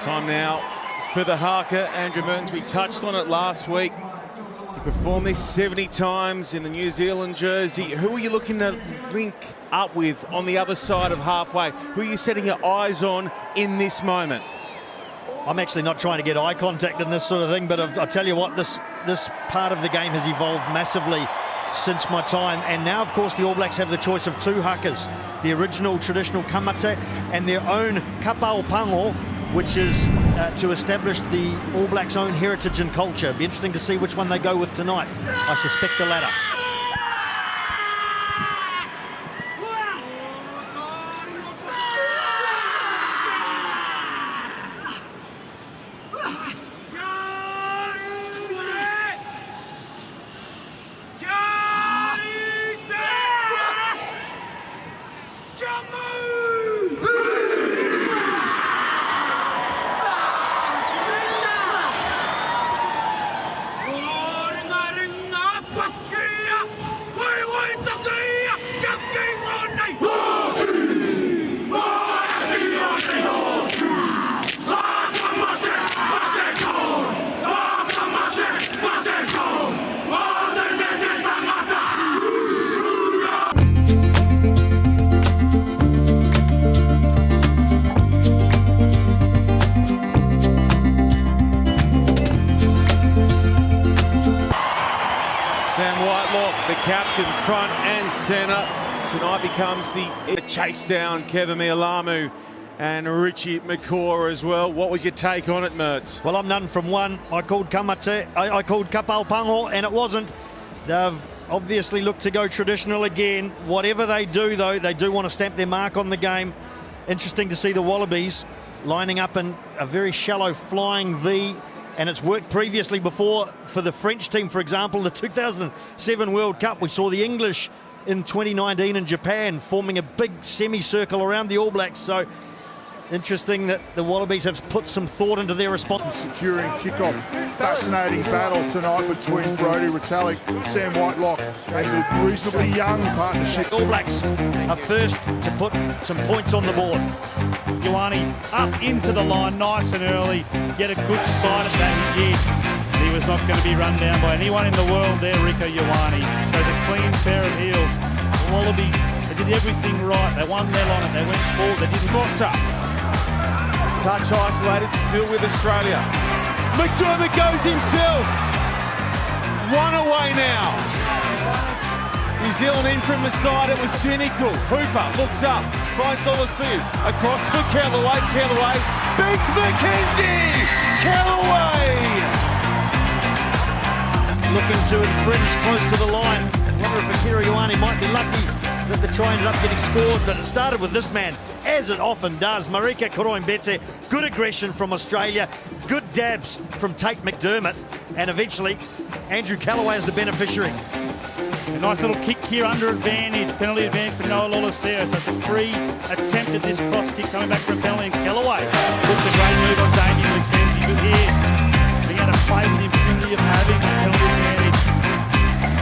Time now for the Haka. Andrew Mertens, we touched on it last week. You performed this 70 times in the New Zealand jersey. Who are you looking to link up with on the other side of halfway? Who are you setting your eyes on in this moment? I'm actually not trying to get eye contact in this sort of thing, but I'll tell you what, this part of the game has evolved massively since my time. And now, of course, the All Blacks have the choice of two hakas, the original traditional kamate and their own kapao pango, which is to establish the All Blacks' own heritage and culture. It'll be interesting to see which one they go with tonight. I suspect the latter. The captain, front and centre. Tonight becomes the chase down Kevin Mialamu and Richie McCaw as well. What was your take on it, Mertz? Well, I'm none from one. I called kamate, I called kapao pango, and it wasn't. They've obviously looked to go traditional again. Whatever they do, though, they do want to stamp their mark on the game. Interesting to see the Wallabies lining up in a very shallow flying V. And it's worked previously before for the French team, for example, the 2007 World Cup. We saw the English in 2019 in Japan forming a big semicircle around the All Blacks. So interesting that the Wallabies have put some thought into their response. Securing kickoff. Fascinating battle tonight between Brodie Retallick, Sam Whitelock, and the reasonably young partnership. All Blacks are first to put some points on the board. Ioane up into the line nice and early, get a good sight at that. He did. He was not going to be run down by anyone in the world there. Rico Ioane shows a clean pair of heels. The Wallabies, they did everything right. They won well on it. They went forward. They didn't cross up. Touch isolated, still with Australia. McDermott goes himself. One away now. New Zealand in from the side, it was cynical. Hooper looks up, finds Olasiu. Across for Kellaway. Kellaway beats McKenzie. Kellaway! Looking to infringe close to the line. I wonder if Akira Ioane might be lucky that the try ended up getting scored, but it started with this man, as it often does. Marika Koroimbete, good aggression from Australia, good dabs from Tate McDermott, and eventually Andrew Kellaway is the beneficiary. A nice little kick here under advantage, penalty advantage for Noah Olasiu. So it's a free attempt at this cross kick coming back from a penalty, and Kellaway looks a great move on Damien McKenzie, but here being able to play with the impunity of having a penalty advantage.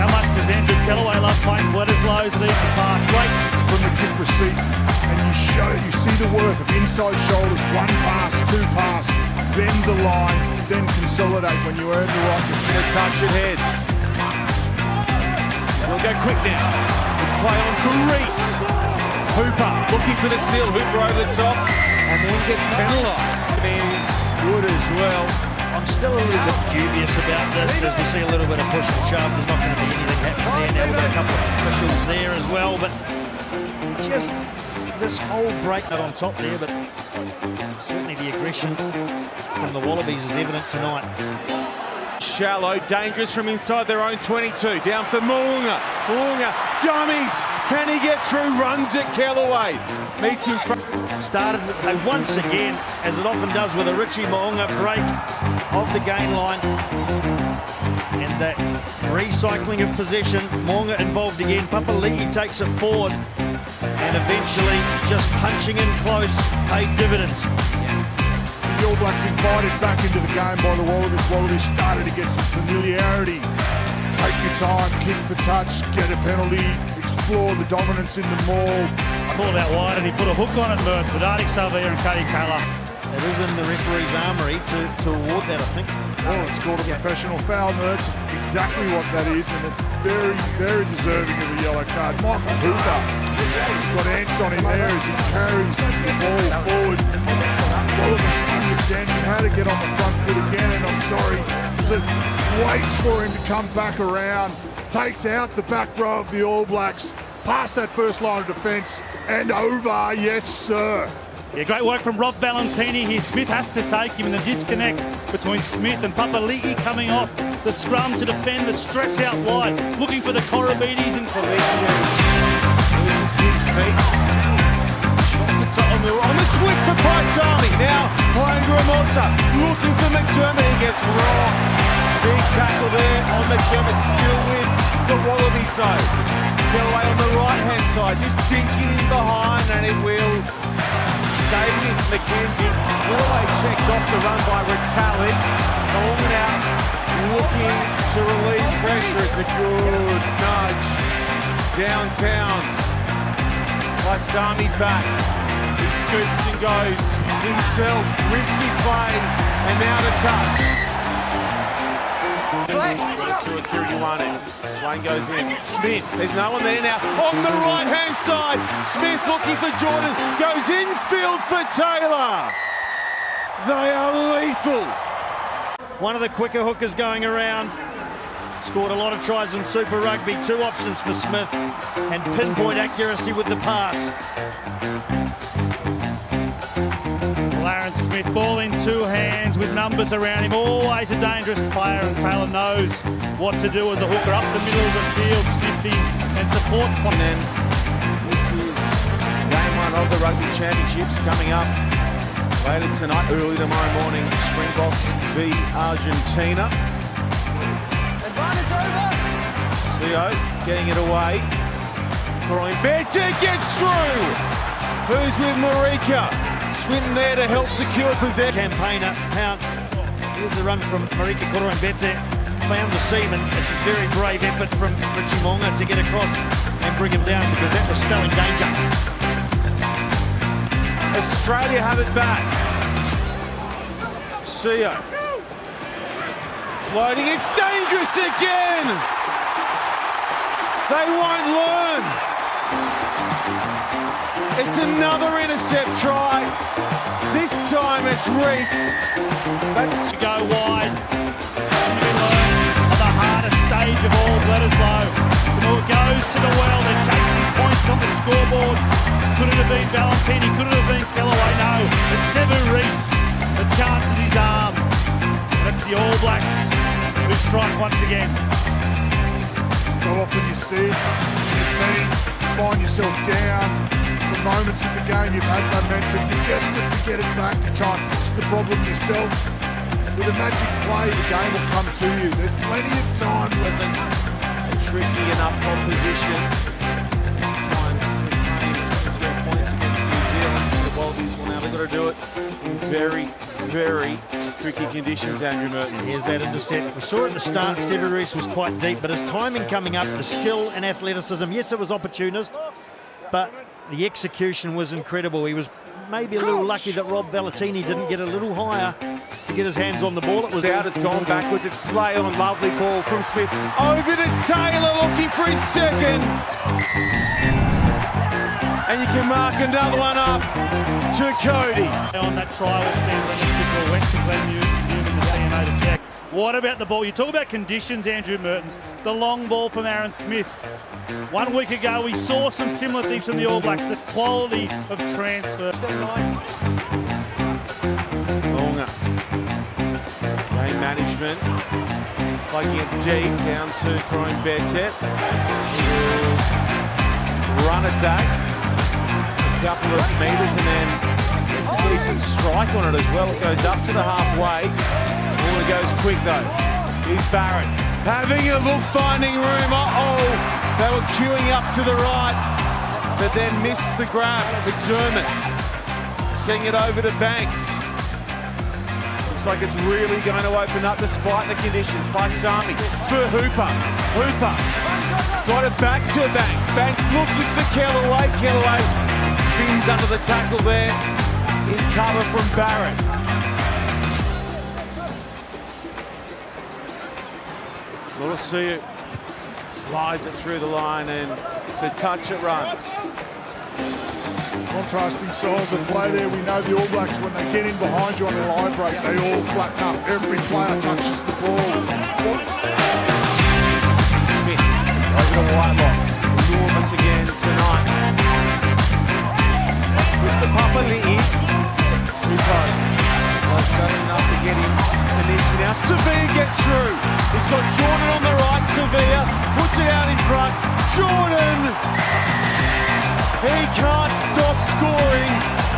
How much does Andrew Kellaway love playing Bledisloe's lead the pass? Great from the kick receipt, and you see the worth of inside shoulders, one pass, two pass, then the line, then consolidate when you earn the right to touch it heads. We'll go quick now. It's play on for Reese. Hooper looking for the steal. Hooper over the top and then gets penalised. Is good as well. I'm still a little bit dubious about this as we see a little bit of push and shove. There's not going to be anything happening there. Now we've got a couple of officials there as well, but just this whole break on top there, but certainly the aggression from the Wallabies is evident tonight. Shallow, dangerous from inside their own 22. Down for Mo'unga. Mo'unga, dummies. Can he get through? Runs it, Kellaway. Meets him front. Started once again, as it often does with a Richie Mo'unga break of the gain line. And that recycling of possession. Mo'unga involved again. Papali'i takes it forward. And eventually, just punching in close, paid dividends. The All Blacks invited back into the game by the Wallabies. Wallabies started to get some familiarity. Take your time, kick for touch, get a penalty, explore the dominance in the maul. Pulled out wide and he put a hook on it, Mertz, with Arctic Savia and Cody Taylor. It is in the referee's armoury to award that, I think. Oh, it's called a professional foul. No, that's exactly what that is, and it's very, very deserving of a yellow card. Michael Hooper got ants on him there as he carries the ball forward. Wallabies understanding how to get on the front foot again, and I'm sorry, so waits for him to come back around, takes out the back row of the All Blacks, past that first line of defence, and over, yes sir. Yeah, great work from Rob Valentini here. Smith has to take him in the disconnect between Smith and Papali'i coming off the scrum to defend the stress out wide, looking for the Korobides and Loses his feet. Shot on the switch for Paisami. Now Hindra looking for McDermott. He gets rocked. Big tackle there on McDermott, still with the Wallabies though. Kellaway on the right hand side, just dinking in behind, and it will stay with McKenzie. Kellaway checked off the run by Retallick. Long it out, looking to relieve pressure. It's a good nudge downtown. Paisami's back. He scoops and goes himself. Risky play, and now to touch. To Akira Ioane. Swain goes in. Smith, there's no one there now. On the right-hand side, Smith looking for Jordan. Goes infield for Taylor. They are lethal. One of the quicker hookers going around. Scored a lot of tries in Super Rugby. 2 options for Smith and pinpoint accuracy with the pass. Aaron Smith, ball in 2 hands with numbers around him. Always a dangerous player, and Taylor knows what to do as a hooker up the middle of the field, sniffing and support. And then this is game 1 of the Rugby Championships coming up later tonight, early tomorrow morning. Springboks v Argentina. Advantage over. CO getting it away. Coimbra gets through. Who's with Marika? Swinton there to help secure possession. Campaigner pounced. Here's the run from Marika Koroimbete. Found the seam, and it's a very brave effort from Richie Monga to get across and bring him down, because that was spelling danger. Australia have it back. CO. Floating, it's dangerous again. They won't learn. It's another intercept try. This time it's Reese. That's To go wide. On the hardest stage of all, Bledisloe. Samoa goes to the well. They're chasing points on the scoreboard. Could it have been Valentini? Could it have been Kellaway? No. It's Sevu Reese. The chance is his arm. That's the All Blacks who strike once again. So often you see it in your team, find yourself down. For moments in the game you've had momentum, you're desperate to get it back, to try and fix the problem yourself. With a magic play, the game will come to you. There's plenty of time. wasn't a tricky enough opposition. Points against New Zealand. The Wallabies, well, now they've got to do it in very, very tricky conditions, Andrew Merton. Here's that intercept. We saw at the start, Sevu Reese was quite deep, but his timing coming up, the skill and athleticism, yes, it was opportunist, but the execution was incredible. He was maybe a little lucky that Rob Valentini didn't get a little higher to get his hands on the ball. It was out, it's gone backwards, it's play on, lovely ball from Smith. Over to Taylor, looking for his second. And you can mark another one up to Cody. On that trial, Brendan went to Glenn Newman, the CMA to check. What about the ball? You talk about conditions, Andrew Mertens. The long ball from Aaron Smith. 1 week ago, we saw some similar things from the All Blacks, the quality of transfer. Longa. Game management. Plugging it deep down to Koroimbete. Run it back. A couple of metres and then gets a decent strike on it as well. It goes up to the halfway. It goes quick though. Here's Barrett having a look, finding room. They were queuing up to the right, but then missed the grab. McDermott seeing it over to Banks. Looks like it's really going to open up despite the conditions. Paisami for Hooper. Hooper got it back to Banks. Banks looking for Kellaway. Kellaway spins under the tackle there. in cover from Barrett. Lolosio slides it through the line and to touch it runs. Contrasting styles of play there. We know the All Blacks, when they get in behind you on the line break, they all flatten up. Every player touches the ball. Smith over to Whitelock. Enormous again tonight. With the Papali'i. Rupo. Just enough to get him finished now. Sevilla gets through. He's got Jordan on the right. Sevilla puts it out in front. Jordan! He can't stop scoring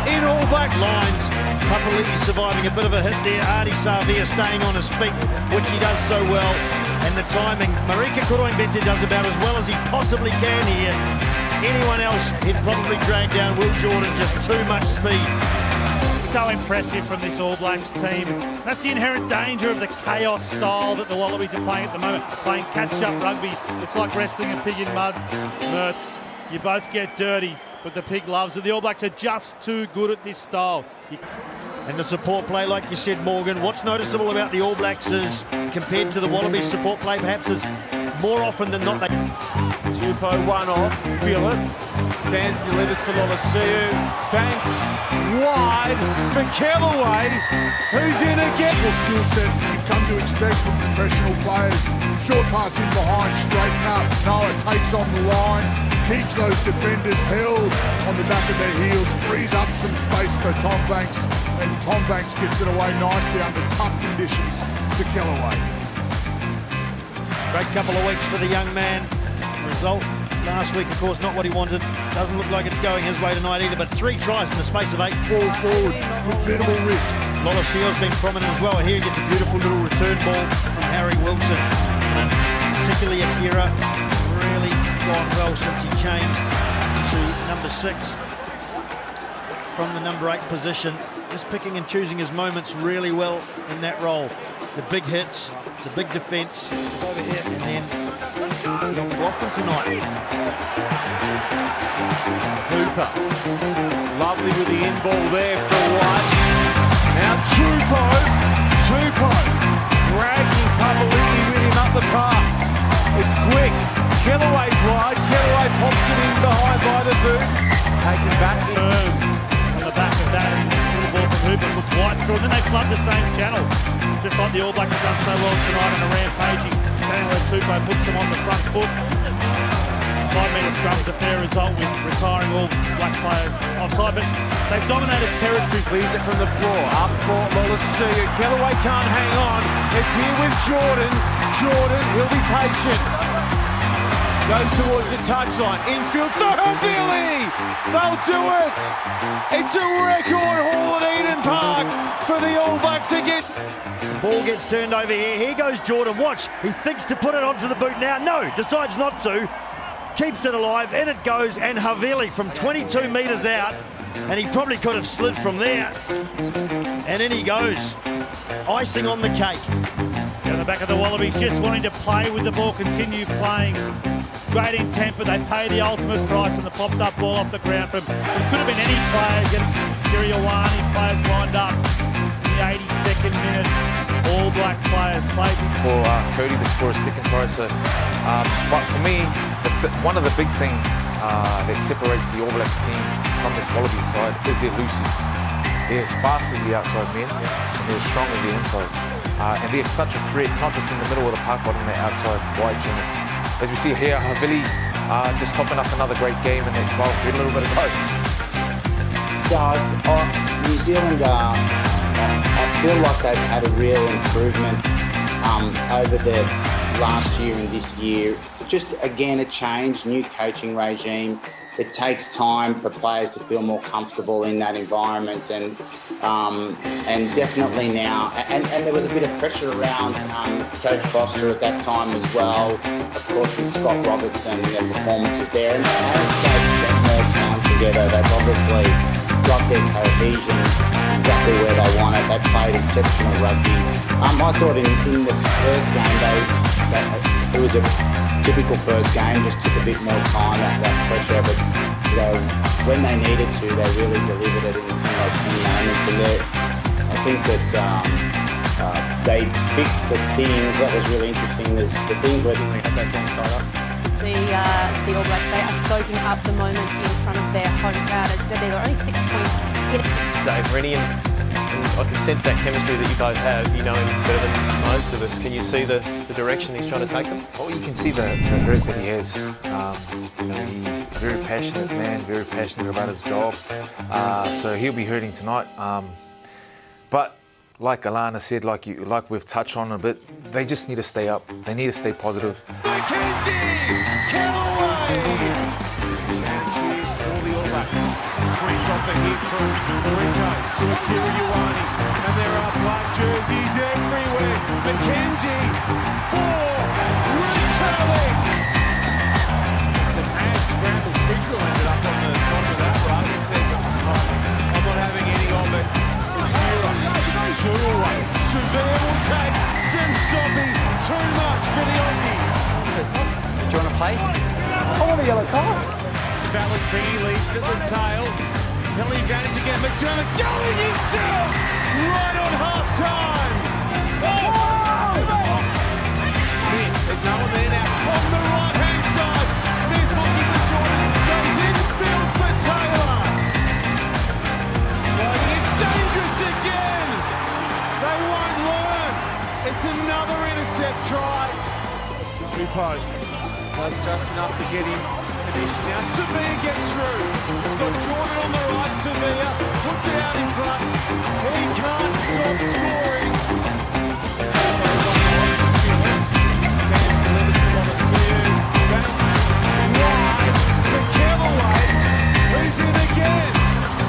in All Black lines. Papali'i surviving a bit of a hit there. Artie Savia staying on his feet, which he does so well. And the timing, Marika Koroimbete does about as well as he possibly can here. Anyone else, he'd probably drag down Will Jordan, just too much speed. So impressive from this All Blacks team. That's the inherent danger of the chaos style that the Wallabies are playing at the moment. Playing catch-up rugby. It's like wrestling a pig in mud. Mertz, you both get dirty, but the pig loves it. The All Blacks are just too good at this style. And the support play, like you said, Morgan, what's noticeable about the All Blacks is, compared to the Wallabies support play, perhaps is more often than not they... Tupou one off, feel it. Stands and delivers for Lolosio. Banks wide for Kellaway, who's in again. The skill set you've come to expect from professional players. Short pass in behind, straighten up. Noah takes on the line, keeps those defenders held on the back of their heels, frees up some space for Tom Banks, and Tom Banks gets it away nicely under tough conditions to Kellaway. Great couple of weeks for the young man. Result last week, of course, not what he wanted. Doesn't look like it's going his way tonight either, but 3 tries in the space of 8. Ball forward with minimal risk. Lolosio's been prominent as well, and here he gets a beautiful little return ball from Harry Wilson. And particularly Akira, really gone well since he changed to number 6 from the number 8 position. Just picking and choosing his moments really well in that role. The big hits, the big defence over here, and then McLaughlin tonight. Hooper, lovely with the in ball there for White. Now Tupou, dragging Papali'i with him up the path. It's quick, Kellaway's wide, Kellaway pops it in behind by the boot. Taken back in. On the back of that, and the ball from Hooper puts White through, and then they flood the same channel. Just like the All Blacks have done so well tonight in a rampaging. Daniel Tupou puts them on the front foot. 5-metre scrum's a fair result with retiring All Black players offside, but they've dominated territory. Leaves it from the floor, up for Lolosio. Kellaway can't hang on. It's here with Jordan. Jordan, he'll be patient. Goes towards the touchline. Infield for Havili. They'll do it. It's a record haul at Eden Park for the All Blacks again. Ball gets turned over here. Here goes Jordan. Watch. He thinks to put it onto the boot now. No, decides not to. Keeps it alive. In it goes. And Havili from 22 metres out. And he probably could have slid from there. And in he goes. Icing on the cake. Down the back of the Wallabies, just wanting to play with the ball, continue playing. Great intent, but they pay the ultimate price on the popped-up ball off the ground from it could have been any player. Kiriawani players lined up in the 82nd minute. All Black players played. For Cody to score a second try, but for me, one of the big things that separates the All Blacks team from this Wallabies side is their loosies. They're as fast as the outside men, and they're as strong as the inside. And they're such a threat, not just in the middle of the park, but in the outside wide channel. As we see here, Havili just topping up another great game, and that 12 did a little bit of both. New Zealand, I feel like they've had a real improvement over the last year and this year. Just again, a change, new coaching regime. It takes time for players to feel more comfortable in that environment, and definitely now. And there was a bit of pressure around Coach Foster at that time as well. Of course, with Scott Robertson and their performances there, and as they've spent more time together, they've obviously got their cohesion exactly where they want it. They played exceptional rugby. I thought in the first game, it was a typical first game, just took a bit more time, that pressure, but when they needed to, they really delivered it in those key moments. And I think that they fixed the things. That was really interesting. There's the things where they had that game tied up. The All Blacks, they are soaking up the moment in front of their home crowd. As you said, there were only 6 points hit. Dave Rennie, and I can sense that chemistry that you guys have. You know him better than most of us. Can you see the direction he's trying to take them? Oh, you can see the hurt that he has. He's a very passionate man, very passionate about his job. So he'll be hurting tonight. But like Alana said, like we've touched on a bit, they just need to stay up. They need to stay positive. Off the hit from Rico to Akira Ioane, and there are black jerseys everywhere. McKenzie for retelling. The pad scramble. Rico ended up on the top of that run and says, I'm not having any of it. Akira, Severe will take some stopping. Too much for the Aussies. Do you want to play? I want a yellow card. Valentini leaves at the tail. Penalty advantage again. McDermott going himself right on half-time. There's no one there now. On the right-hand side, Smith looking for Jordan. Goes infield for Taylor. It's dangerous again. They won't learn. It's another intercept try. Tupou does just enough to get him. Now Sevilla gets through. He's got Jordan on the right. Sevilla puts it out in front. He can't stop scoring. Wide for Kellaway. He's in again.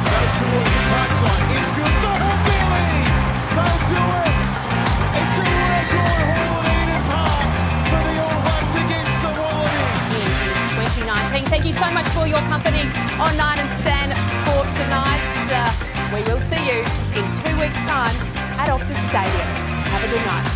Goes towards the touchline. Infield for Havili. They'll do it. It's a record haul at Eden Park for the All Blacks against the Wallabies. 2019. Thank you so much for your company on 9 and Stan Sport tonight. We will see you in 2 weeks' time at Optus Stadium. Have a good night.